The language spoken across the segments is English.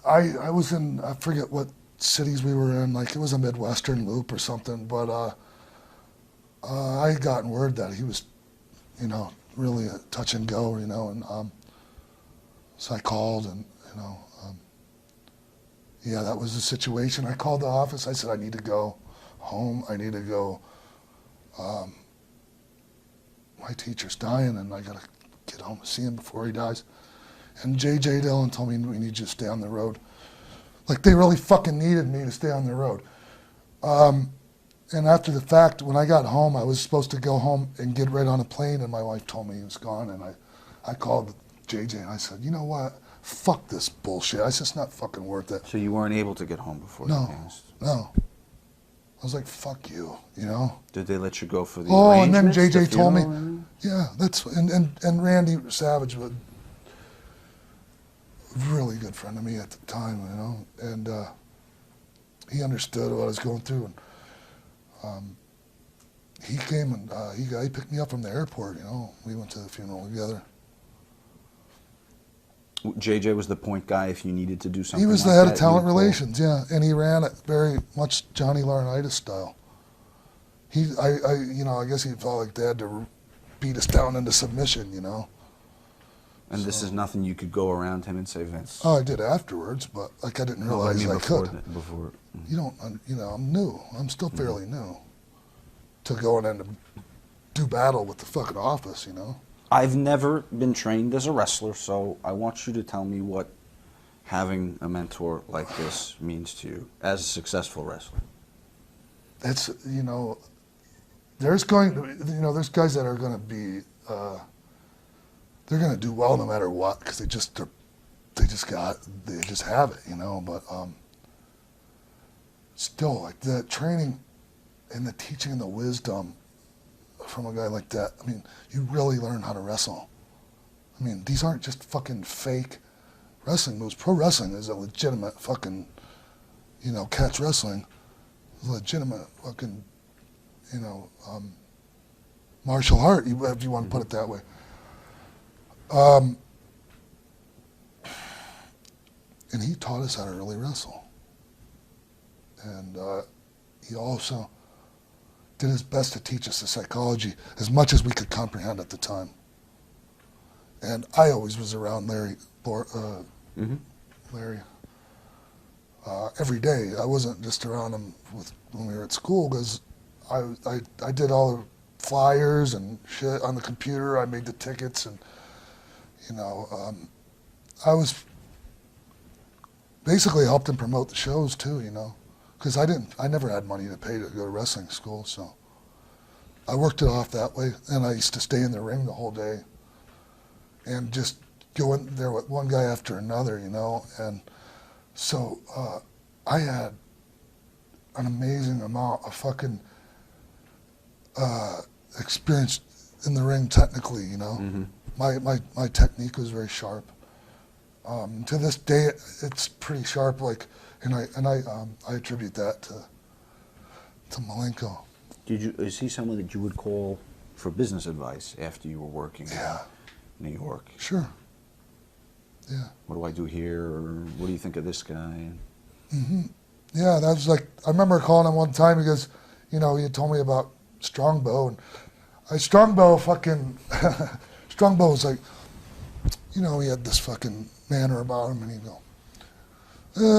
I was in, I forget what cities we were in, like it was a Midwestern loop or something, but I had gotten word that he was, you know, really a touch and go, you know, and so I called and, you know, yeah, that was the situation. I called the office, I said, I need to go home, I need to go, my teacher's dying and I gotta get home and see him before he dies. And J.J. Dillon told me, we need you to stay on the road. Like they really fucking needed me to stay on the road. And after the fact, when I got home, I was supposed to go home and get right on a plane, and my wife told me he was gone, and I called JJ and I said, you know what, fuck this bullshit. I said, it's not fucking worth it. So you weren't able to get home before? No. I was like, fuck you, you know? Did they let you go for the and then arrangements, JJ the told me, funeral? yeah, that's, and Randy Savage was a really good friend of me at the time, you know, and he understood what I was going through, and he came and he picked me up from the airport, you know, we went to the funeral together. JJ was the point guy if you needed to do something. He was like the head that, of talent relations, yeah, and he ran it very much Johnny Laurinaitis style. You know, I guess he felt like they had to beat us down into submission, you know. And so, this is nothing you could go around him and say, Vince. Oh, I did afterwards, but like I didn't realize I could. Before. You don't, you know, I'm new. I'm still fairly new to going in to do battle with the fucking office, you know. I've never been trained as a wrestler, so I want you to tell me what having a mentor like this means to you as a successful wrestler. It's, you know, there's guys that are going to be, they're going to do well no matter what, because they just have it, you know. But still, like the training and the teaching and the wisdom from a guy like that, I mean, you really learn how to wrestle. I mean, these aren't just fucking fake wrestling moves. Pro wrestling is a legitimate fucking, you know, catch wrestling is a legitimate fucking, you know, martial art, if you want to put it that way. And he taught us how to really wrestle. And he also did his best to teach us the psychology as much as we could comprehend at the time. And I always was around Larry every day. I wasn't just around him when we were at school, because I did all the flyers and shit on the computer. I made the tickets, and you know, I was basically helped him promote the shows too, you know, because I never had money to pay to go to wrestling school, so I worked it off that way. And I used to stay in the ring the whole day and just go in there with one guy after another, you know. And so I had an amazing amount of fucking experience in the ring technically, you know. My technique was very sharp. To this day, it's pretty sharp. Like, and I attribute that to Malenko. Is he someone that you would call for business advice after you were working in New York? Sure. Yeah. What do I do here? Or what do you think of this guy? Yeah, that was like, I remember calling him one time because, you know, he had told me about Strongbow, and Strongbow was like, you know, he had this fucking manner about him, and he'd go,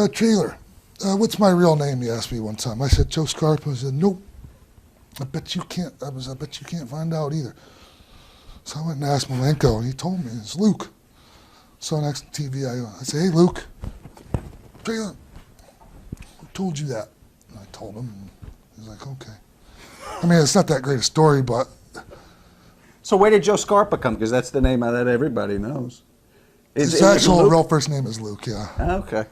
Taylor, what's my real name? He asked me one time. I said, Joe Scarpa. I said, nope. I bet you can't find out either. So I went and asked Malenko, and he told me, it's Luke. So next TV, I said, hey, Luke, Taylor, who told you that? And I told him, and he was like, okay. I mean, it's not that great a story, but. So where did Joe Scarpa come? Because that's the name that everybody knows. His actual real first name is Luke, yeah. Okay.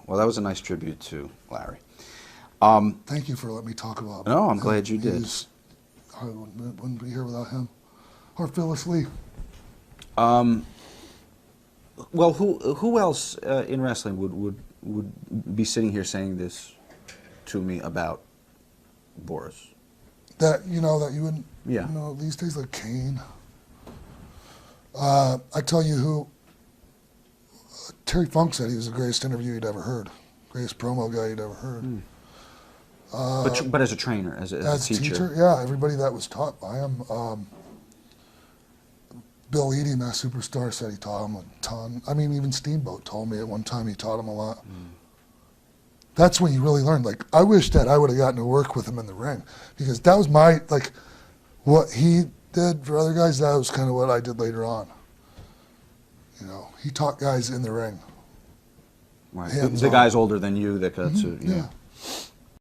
Well, that was a nice tribute to Larry. Thank you for letting me talk about him. No, I'm glad you did. I wouldn't be here without him. Or Phyllis Lee. Well, who else in wrestling would be sitting here saying this to me about Boris? That you wouldn't. Yeah. You know, these days, like Kane. I tell you who Terry Funk said he was the greatest interview he'd ever heard, greatest promo guy he'd ever heard. But as a trainer, as a teacher. Yeah, everybody that was taught by him. Bill Eadie, Mass Superstar, said he taught him a ton. I mean, even Steamboat told me at one time he taught him a lot. That's when you really learned. Like, I wish that I would have gotten to work with him in the ring, because that was my, like, what he did for other guys, that was kind of what I did later on. You know, he taught guys in the ring. Right. The guys older than you that got to, yeah.